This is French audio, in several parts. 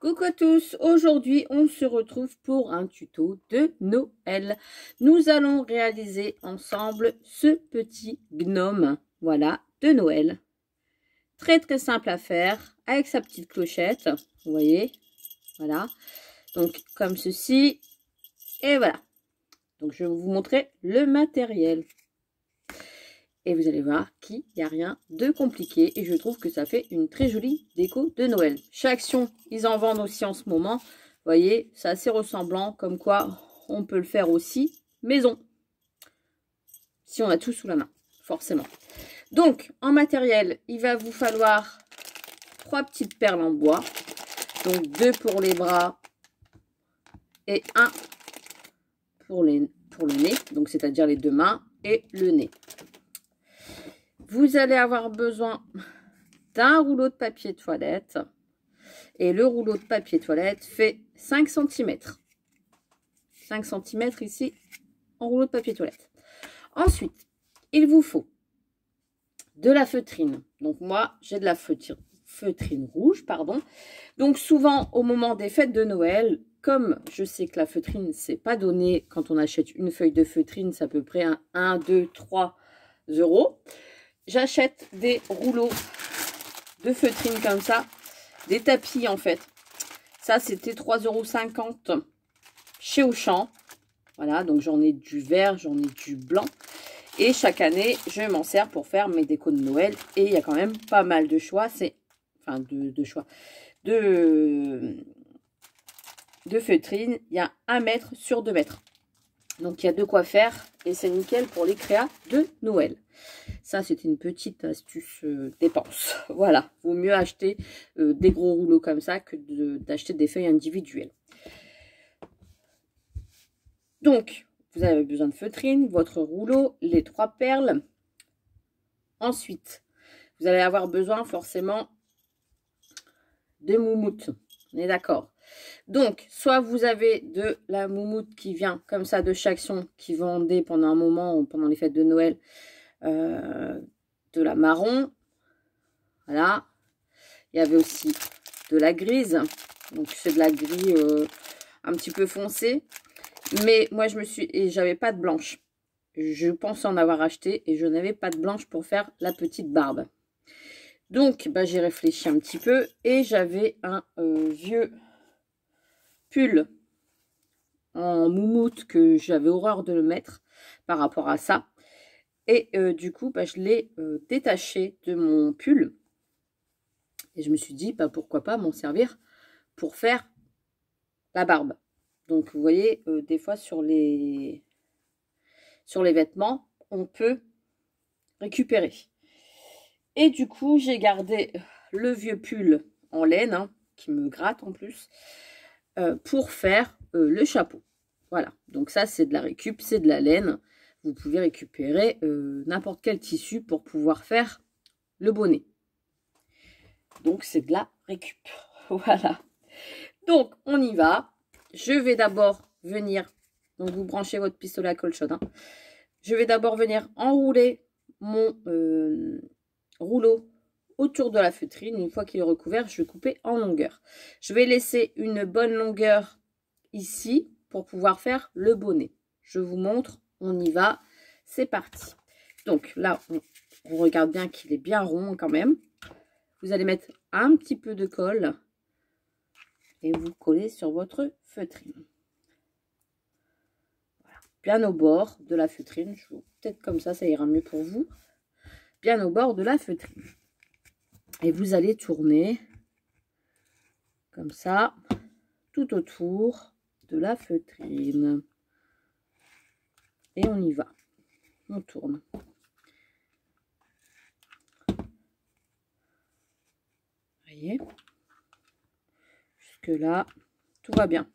Coucou à tous, aujourd'hui on se retrouve pour un tuto de Noël. Nous allons réaliser ensemble ce petit gnome, voilà, de Noël. Très simple à faire, avec sa petite clochette, vous voyez, voilà. Donc comme ceci, et voilà. Donc je vais vous montrer le matériel. Et vous allez voir qu'il n'y a rien de compliqué. Et je trouve que ça fait une très jolie déco de Noël. Chez Action, ils en vendent aussi en ce moment. Vous voyez, c'est assez ressemblant. Comme quoi, on peut le faire aussi maison. Si on a tout sous la main, forcément. Donc, en matériel, il va vous falloir 3 petites perles en bois. Donc, 2 pour les bras et 1 pour le nez. Donc, c'est-à-dire les 2 mains et le nez. Vous allez avoir besoin d'un rouleau de papier toilette. Et le rouleau de papier toilette fait 5 cm. 5 cm ici en rouleau de papier toilette. Ensuite, il vous faut de la feutrine. Donc moi, j'ai de la feutrine rouge, pardon. Donc souvent, au moment des fêtes de Noël, comme je sais que la feutrine, c'est pas donné quand on achète une feuille de feutrine, c'est à peu près 1, 2, 3 euros. J'achète des rouleaux de feutrine comme ça, des tapis en fait. Ça, c'était 3,50 € chez Auchan. Voilà, donc j'en ai du vert, j'en ai du blanc. Et chaque année, je m'en sers pour faire mes décos de Noël. Et il y a quand même pas mal de choix. Enfin, de choix. De feutrine. Il y a 1 mètre sur 2 mètres. Donc, il y a de quoi faire. Et c'est nickel pour les créas de Noël. Ça, c'était une petite astuce dépense. Voilà, vaut mieux acheter des gros rouleaux comme ça que d'acheter des feuilles individuelles. Donc, vous avez besoin de feutrine, votre rouleau, les 3 perles. Ensuite, vous allez avoir besoin forcément de moumoute. On est d'accord? Donc, soit vous avez de la moumoute qui vient comme ça de chez Action, qui vendait pendant un moment ou pendant les fêtes de Noël, de la marron. Voilà. Il y avait aussi de la grise. Donc, c'est de la gris un petit peu foncé. Mais moi, j'avais pas de blanche. Je pense en avoir acheté et je n'avais pas de blanche pour faire la petite barbe. Donc, bah, j'ai réfléchi un petit peu et j'avais un vieux pull en moumoute que j'avais horreur de le mettre par rapport à ça. Et du coup, bah, je l'ai détaché de mon pull. Et je me suis dit, bah, pourquoi pas m'en servir pour faire la barbe. Donc, vous voyez, des fois sur les vêtements, on peut récupérer. Et du coup, j'ai gardé le vieux pull en laine, hein, qui me gratte en plus, pour faire le chapeau. Voilà, donc ça, c'est de la récup, c'est de la laine. Vous pouvez récupérer n'importe quel tissu pour pouvoir faire le bonnet. Donc, c'est de la récup. Voilà. Donc, on y va. Je vais d'abord venir, donc vous branchez votre pistolet à colle chaude, hein. Je vais d'abord venir enrouler mon rouleau autour de la feutrine. Une fois qu'il est recouvert, je vais couper en longueur. Je vais laisser une bonne longueur ici pour pouvoir faire le bonnet. Je vous montre, on y va, c'est parti. Donc là, on regarde bien qu'il est bien rond quand même. Vous allez mettre un petit peu de colle et vous collez sur votre feutrine. Voilà. Bien au bord de la feutrine. Peut-être comme ça ira mieux pour vous. Bien au bord de la feutrine. Et vous allez tourner comme ça tout autour de la feutrine. Et on y va. On tourne. Vous voyez? Jusque là, tout va bien.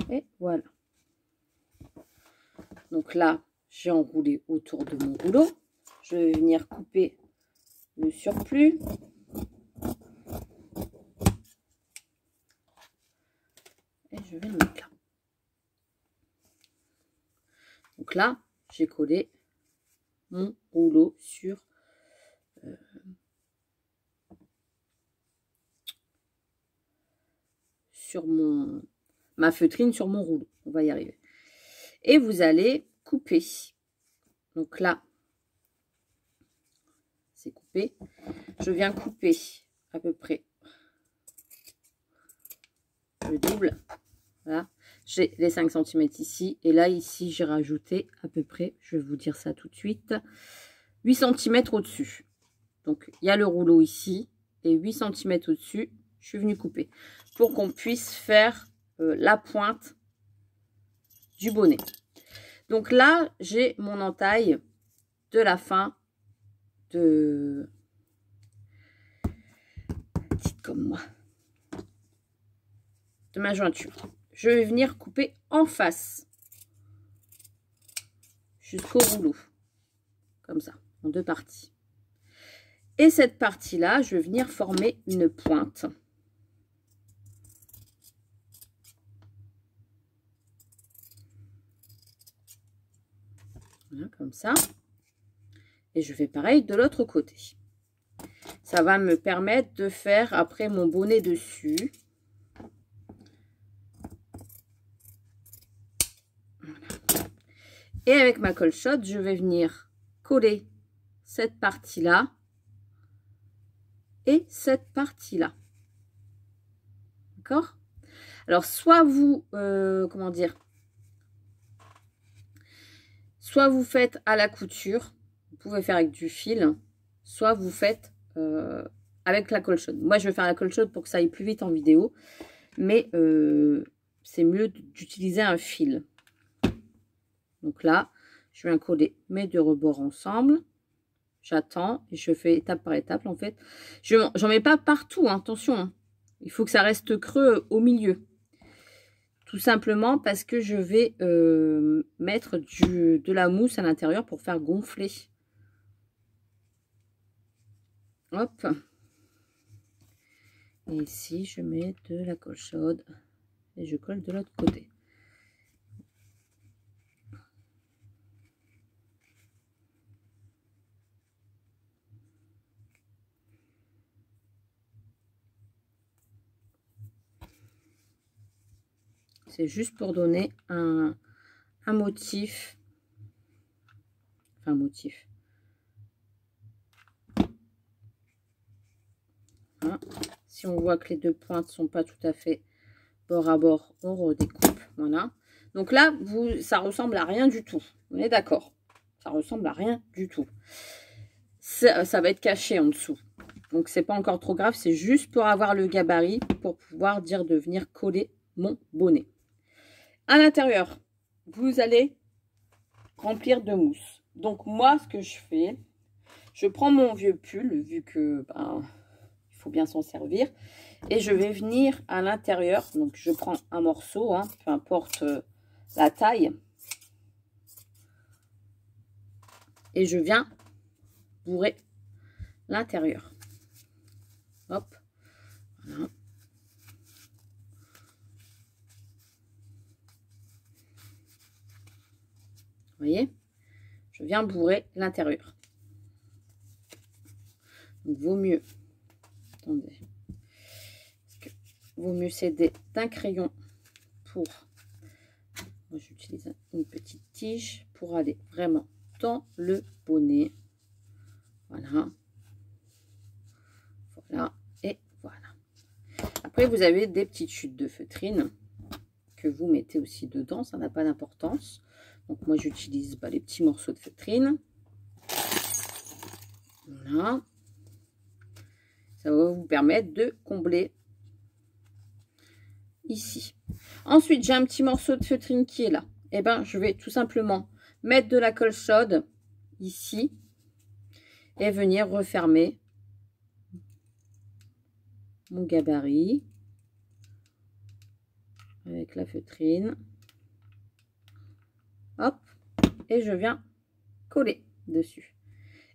Et voilà. Donc là, j'ai enroulé autour de mon rouleau. Je vais venir couper le surplus. Et je vais le mettre là. Donc là, j'ai collé mon rouleau sur sur ma feutrine, sur mon rouleau. On va y arriver. Et vous allez couper. Donc là, c'est coupé. Je viens couper à peu près le double. Voilà. J'ai les 5 cm ici. Et là, ici, j'ai rajouté à peu près, je vais vous dire ça tout de suite, 8 cm au-dessus. Donc, il y a le rouleau ici. Et 8 cm au-dessus, je suis venue couper. Pour qu'on puisse faire la pointe du bonnet. Donc là, j'ai mon entaille de la fin de... Petite comme moi. De ma jointure. Je vais venir couper en face. Jusqu'au rouleau. Comme ça, en 2 parties. Et cette partie-là, je vais venir former une pointe. Voilà, comme ça. Et je fais pareil de l'autre côté. Ça va me permettre de faire après mon bonnet dessus. Voilà. Et avec ma colle shot, je vais venir coller cette partie-là et cette partie-là. D'accord? Alors, soit vous, comment dire, soit vous faites à la couture, vous pouvez faire avec du fil, soit vous faites avec la colle chaude. Moi, je vais faire la colle chaude pour que ça aille plus vite en vidéo, mais c'est mieux d'utiliser un fil. Donc là, je viens coller mes 2 rebords ensemble. J'attends et je fais étape par étape en fait. J'en mets pas partout, hein, attention. Hein. Il faut que ça reste creux au milieu. Tout simplement parce que je vais mettre de la mousse à l'intérieur pour faire gonfler. Hop. Et ici, je mets de la colle chaude et je colle de l'autre côté. C'est juste pour donner un motif. Enfin, motif. Hein. Si on voit que les 2 pointes ne sont pas tout à fait bord à bord, on redécoupe. Voilà. Donc là, ça ressemble à rien du tout. On est d'accord? Ça ressemble à rien du tout. Ça va être caché en dessous. Donc, c'est pas encore trop grave. C'est juste pour avoir le gabarit, pour pouvoir dire de venir coller mon bonnet. À l'intérieur, vous allez remplir de mousse. Donc, moi, ce que je fais, je prends mon vieux pull, vu que il faut bien s'en servir. Et je vais venir à l'intérieur. Donc, je prends un morceau, hein, peu importe la taille. Et je viens bourrer l'intérieur. Hop. Voilà. Vous voyez? Je viens bourrer l'intérieur. Donc, vaut mieux... Attendez. Vaut mieux s'aider d'un crayon pour... Moi, j'utilise une petite tige pour aller vraiment dans le bonnet. Voilà. Voilà. Et voilà. Après, vous avez des petites chutes de feutrine que vous mettez aussi dedans. Ça n'a pas d'importance. Donc, moi, j'utilise les petits morceaux de feutrine. Voilà. Ça va vous permettre de combler ici. Ensuite, j'ai un petit morceau de feutrine qui est là. Et ben, je vais tout simplement mettre de la colle chaude ici et venir refermer mon gabarit avec la feutrine. Hop, et je viens coller dessus.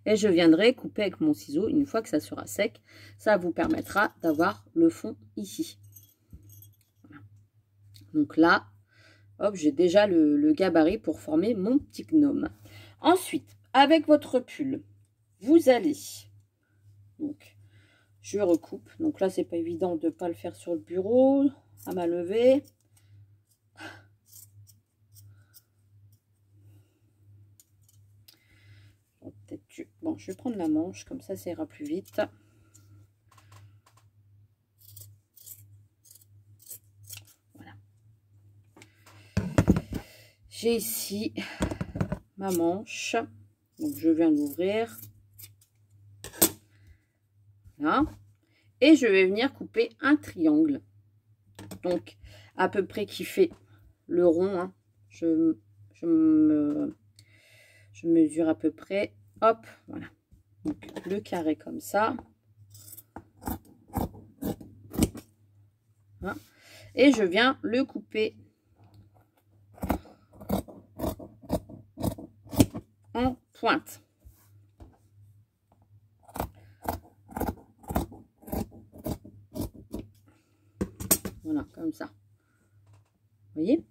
Et je viendrai couper avec mon ciseau une fois que ça sera sec. Ça vous permettra d'avoir le fond ici. Voilà. Donc là, hop, j'ai déjà le gabarit pour former mon petit gnome. Ensuite, avec votre pull, vous allez... Donc, je recoupe. Donc là, c'est pas évident de ne pas le faire sur le bureau. à ma levée. Bon, je vais prendre la manche, comme ça ira plus vite. Voilà. J'ai ici ma manche. Donc, je viens d'ouvrir. Là. Et je vais venir couper un triangle. Donc, à peu près qui fait le rond. Hein. Je mesure à peu près. Hop, voilà. Donc, le carré comme ça. Hein. Et je viens le couper en pointe. Voilà, comme ça. Vous voyez?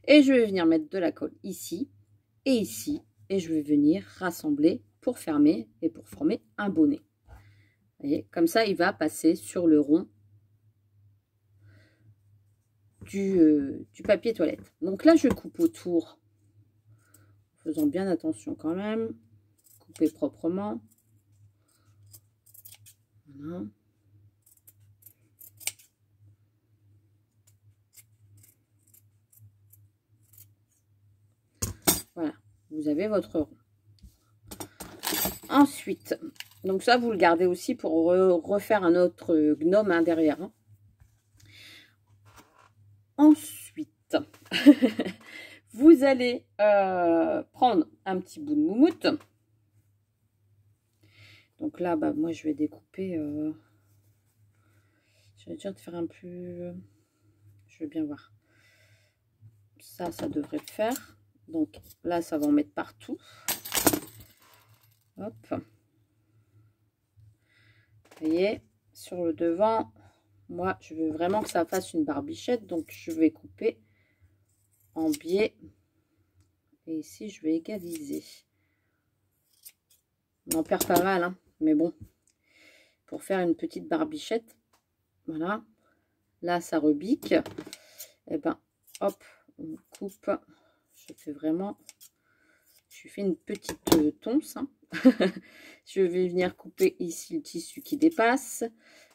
Et je vais venir mettre de la colle ici et ici. Et je vais venir rassembler pour fermer et pour former un bonnet. Vous voyez? Comme ça, il va passer sur le rond du papier toilette. Donc là, je coupe autour, en faisant bien attention quand même. Couper proprement. Voilà. Voilà, vous avez votre rond. Ensuite, donc ça, vous le gardez aussi pour refaire un autre gnome hein, derrière. Hein. Ensuite, vous allez prendre un petit bout de moumoute. Donc là, bah, moi, je vais découper. Je vais déjà te faire un peu... Je vais bien voir. Ça devrait le faire. Donc là, ça va en mettre partout. Hop. Vous voyez, sur le devant, moi, je veux vraiment que ça fasse une barbichette. Donc, je vais couper en biais. Et ici, je vais égaliser. On en perd pas mal, hein, mais bon. Pour faire une petite barbichette, voilà. Là, ça rebique. Et ben, hop, on coupe. Je fais vraiment... Je fais une petite tonce. Hein. Je vais venir couper ici le tissu qui dépasse.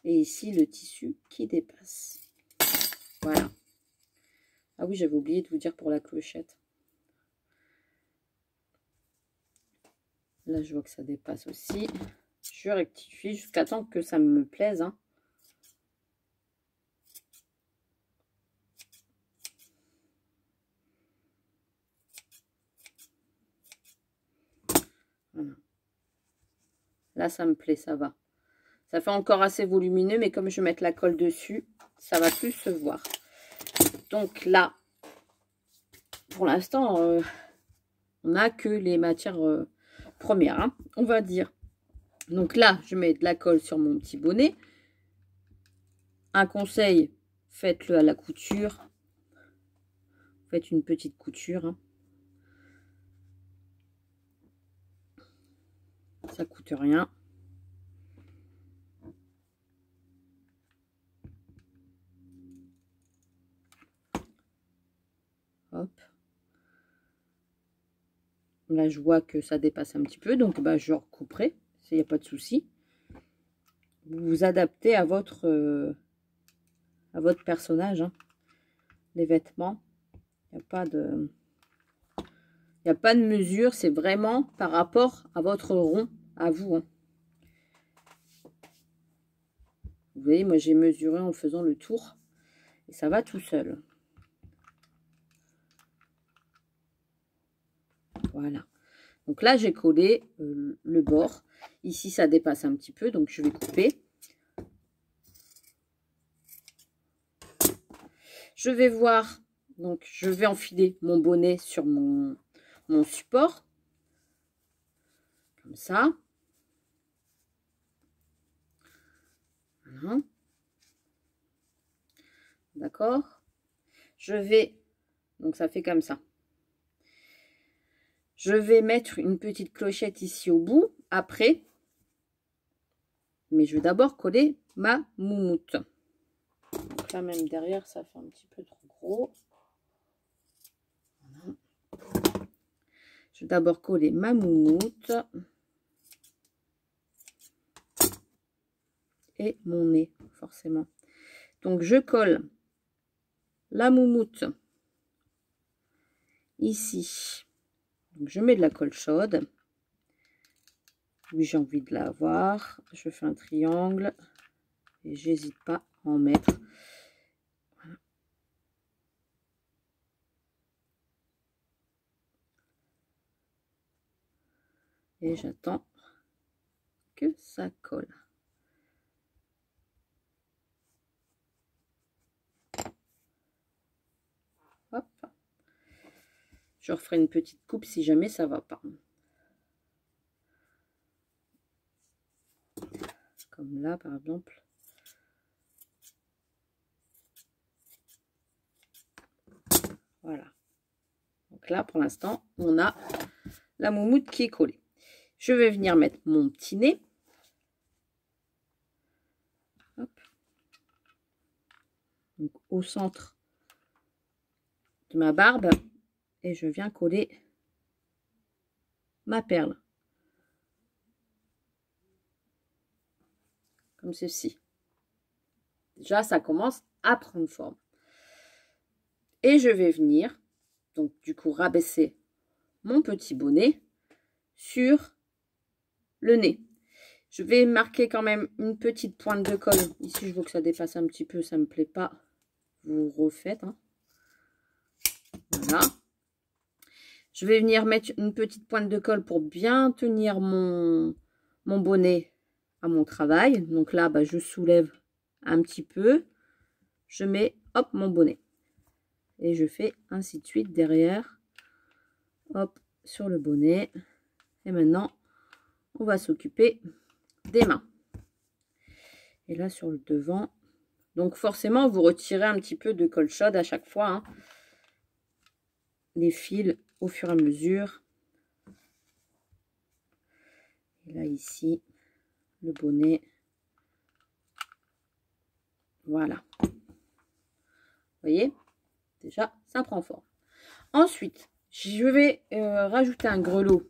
Et ici, le tissu qui dépasse. Voilà. Ah oui, j'avais oublié de vous dire pour la clochette. Là, je vois que ça dépasse aussi. Je rectifie jusqu'à temps que ça me plaise. Hein. Voilà. Là, ça me plaît, ça va. Ça fait encore assez volumineux, mais comme je vais mettre la colle dessus, ça va plus se voir. Donc là, pour l'instant, on n'a que les matières premières, hein, on va dire. Donc là, je mets de la colle sur mon petit bonnet. Un conseil, faites-le à la couture. Faites une petite couture. Hein. Ça coûte rien. Hop. Là, je vois que ça dépasse un petit peu, donc bah, je recouperai. Il n'y a pas de souci. Vous vous adaptez à votre personnage. Hein. Les vêtements, il n'y a pas de... Il n'y a pas de mesure, c'est vraiment par rapport à votre rond, à vous. Hein. Vous voyez, moi j'ai mesuré en faisant le tour. Et ça va tout seul. Voilà. Donc là, j'ai collé le bord. Ici, ça dépasse un petit peu, donc je vais couper. Je vais voir, donc je vais enfiler mon bonnet sur mon support. Comme ça. Voilà. D'accord. Je vais, donc ça fait comme ça. Je vais mettre une petite clochette ici au bout, après. Mais je vais d'abord coller ma moumoute. Donc Donc là, même derrière, ça fait un petit peu trop gros. Voilà. Je vais d'abord coller ma moumoute. Et mon nez, forcément. Donc, je colle la moumoute ici. Donc, je mets de la colle chaude. Oui, j'ai envie de la avoir. Je fais un triangle et j'hésite pas à en mettre. Voilà. Et j'attends que ça colle. Hop. Je referai une petite coupe si jamais ça va pas. Comme là, par exemple. Voilà. Donc là, pour l'instant, on a la moumoute qui est collée. Je vais venir mettre mon petit nez. Hop. Donc, au centre de ma barbe. Et je viens coller ma perle. Comme ceci. Déjà, ça commence à prendre forme. Et je vais venir, donc du coup, rabaisser mon petit bonnet sur le nez. Je vais marquer quand même une petite pointe de colle. Ici, je veux que ça dépasse un petit peu, ça ne me plaît pas. Vous refaites. Hein. Voilà. Je vais venir mettre une petite pointe de colle pour bien tenir mon bonnet à mon travail. Donc là, bah, je soulève un petit peu. Je mets, hop, mon bonnet. Et je fais ainsi de suite derrière. Hop, sur le bonnet. Et maintenant, on va s'occuper des mains. Et là, sur le devant. Donc, forcément, vous retirez un petit peu de colle chaude à chaque fois. Hein. Les fils au fur et à mesure. Et là, ici, le bonnet. Voilà. Vous voyez? Déjà, ça prend forme. Ensuite, je vais rajouter un grelot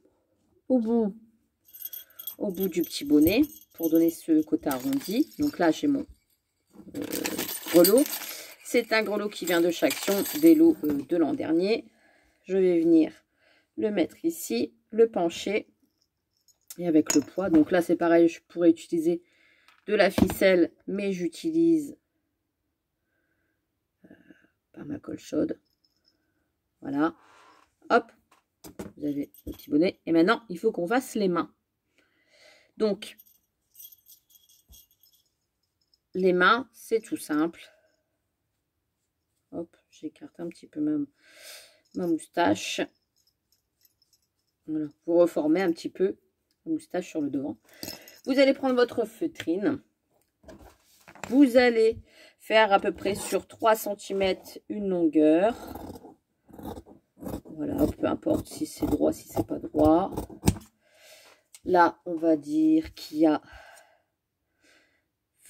au bout du petit bonnet pour donner ce côté arrondi. Donc là, j'ai mon grelot. C'est un grelot qui vient de chez Action, des lots de l'an dernier. Je vais venir le mettre ici, le pencher et avec le poids. Donc là, c'est pareil, je pourrais utiliser de la ficelle, mais j'utilise pas ma colle chaude. Voilà. Hop, vous avez le petit bonnet. Et maintenant, il faut qu'on fasse les mains. Donc, les mains, c'est tout simple. Hop, j'écarte un petit peu ma moustache. Voilà, vous reformez un petit peu la moustache sur le devant. Vous allez prendre votre feutrine. Vous allez faire à peu près sur 3 cm une longueur. Voilà, peu importe si c'est droit, si c'est pas droit. Là, on va dire qu'il y a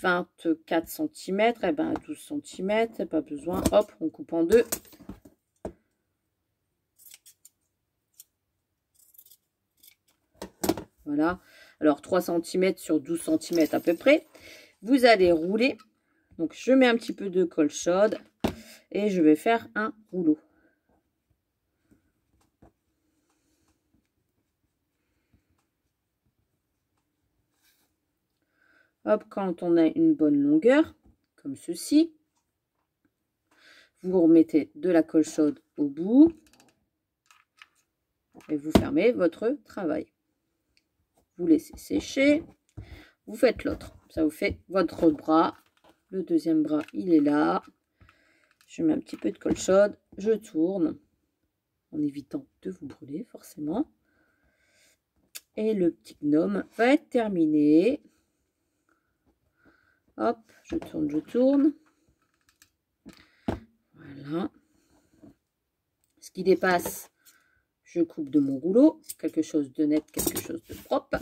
24 cm. Et bien, 12 cm, pas besoin. Hop, on coupe en deux. Voilà. Alors, 3 cm sur 12 cm à peu près. Vous allez rouler. Donc, je mets un petit peu de colle chaude. Et je vais faire un rouleau. Hop, quand on a une bonne longueur, comme ceci, vous remettez de la colle chaude au bout et vous fermez votre travail. Vous laissez sécher, vous faites l'autre. Ça vous fait votre bras. Le deuxième bras, il est là. Je mets un petit peu de colle chaude, je tourne en évitant de vous brûler forcément. Et le petit gnome va être terminé. Hop, je tourne, je tourne. Voilà. Ce qui dépasse, je coupe de mon rouleau. Quelque chose de net, quelque chose de propre.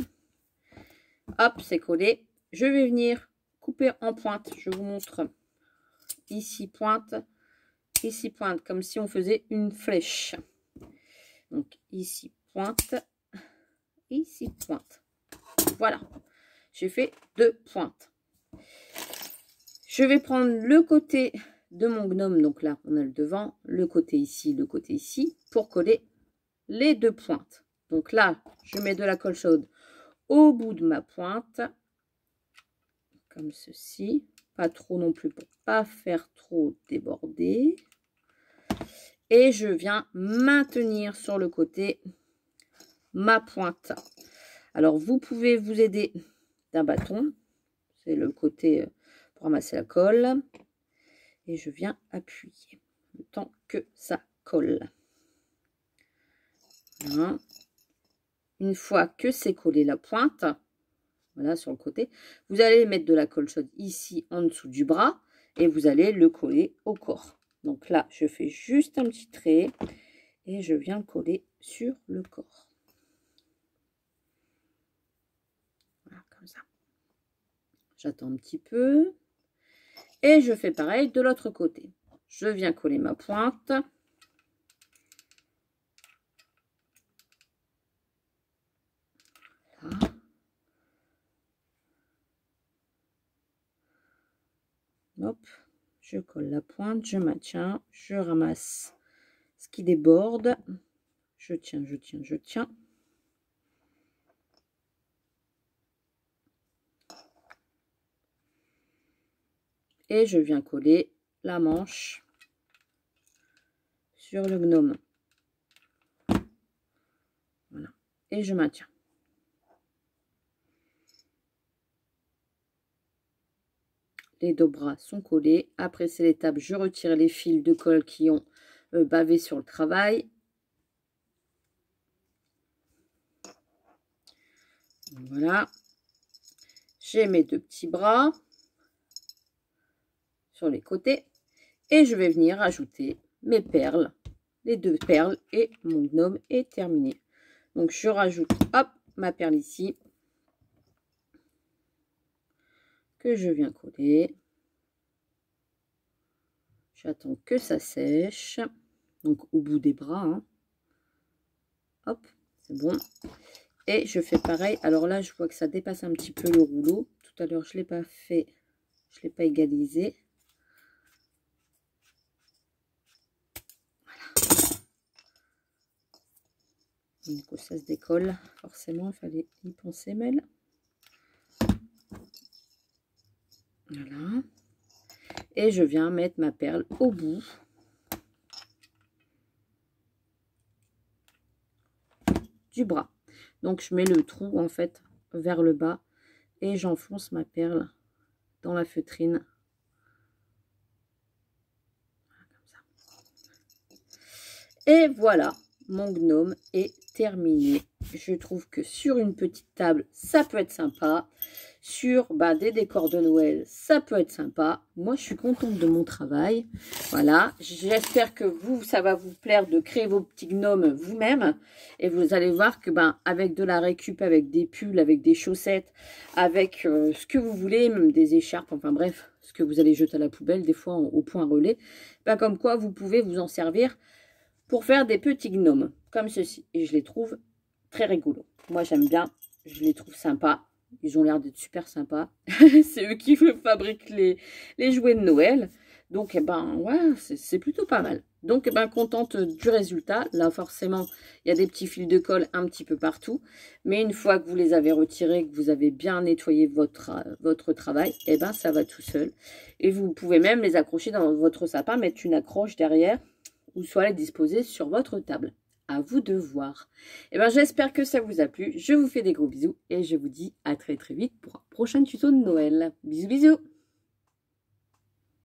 Hop, c'est collé. Je vais venir couper en pointe. Je vous montre ici pointe, comme si on faisait une flèche. Donc ici pointe, ici pointe. Voilà, j'ai fait 2 pointes. Je vais prendre le côté de mon gnome, donc là on a le devant, le côté ici, pour coller les 2 pointes. Donc là, je mets de la colle chaude au bout de ma pointe, comme ceci. Pas trop non plus pour pas faire trop déborder. Et je viens maintenir sur le côté ma pointe. Alors vous pouvez vous aider d'un bâton, c'est le côté pour ramasser la colle. Et je viens appuyer le temps que ça colle. Voilà. Une fois que c'est collé la pointe, voilà sur le côté, vous allez mettre de la colle chaude ici en dessous du bras et vous allez le coller au corps. Donc là, je fais juste un petit trait et je viens le coller sur le corps. Voilà, comme ça. J'attends un petit peu et je fais pareil de l'autre côté. Je viens coller ma pointe. Là. Hop, je colle la pointe, je maintiens, je ramasse ce qui déborde, je tiens, je tiens, je tiens. Et je viens coller la manche sur le gnome. Voilà, et je maintiens. Les 2 bras sont collés. Après, c'est l'étape, je retire les fils de colle qui ont bavé sur le travail. Voilà. J'ai mes 2 petits bras sur les côtés. Et je vais venir ajouter mes perles. Les 2 perles et mon gnome est terminé. Donc, je rajoute, hop, ma perle ici. Que je viens coller. J'attends que ça sèche. Donc au bout des bras. Hein. Hop, c'est bon. Et je fais pareil. Alors là, je vois que ça dépasse un petit peu le rouleau. Tout à l'heure, je ne l'ai pas fait. Je ne l'ai pas égalisé. Voilà. Donc ça se décolle. Forcément, il fallait y penser, Mel. Voilà. Et je viens mettre ma perle au bout. Du bras. Donc je mets le trou en fait vers le bas et j'enfonce ma perle dans la feutrine. Voilà, comme ça. Et voilà, mon gnome est terminé. Je trouve que sur une petite table, ça peut être sympa. Sur des décors de Noël, ça peut être sympa. Moi, je suis contente de mon travail. Voilà, j'espère que ça va vous plaire de créer vos petits gnomes vous-même. Et vous allez voir que avec de la récup, avec des pulls, avec des chaussettes, avec ce que vous voulez, même des écharpes, enfin bref, ce que vous allez jeter à la poubelle, des fois au point relais, comme quoi vous pouvez vous en servir pour faire des petits gnomes comme ceci. Et je les trouve très rigolos. Moi, j'aime bien, je les trouve sympas. Ils ont l'air d'être super sympas. C'est eux qui fabriquent les jouets de Noël. Donc, ouais, c'est plutôt pas mal. Donc, contente du résultat. Là, forcément, il y a des petits fils de colle un petit peu partout. Mais une fois que vous les avez retirés, que vous avez bien nettoyé votre travail, ça va tout seul. Et vous pouvez même les accrocher dans votre sapin, mettre une accroche derrière ou soit les disposer sur votre table. À vous de voir. J'espère que ça vous a plu. Je vous fais des gros bisous et je vous dis à très très vite pour un prochain tuto de Noël. Bisous bisous.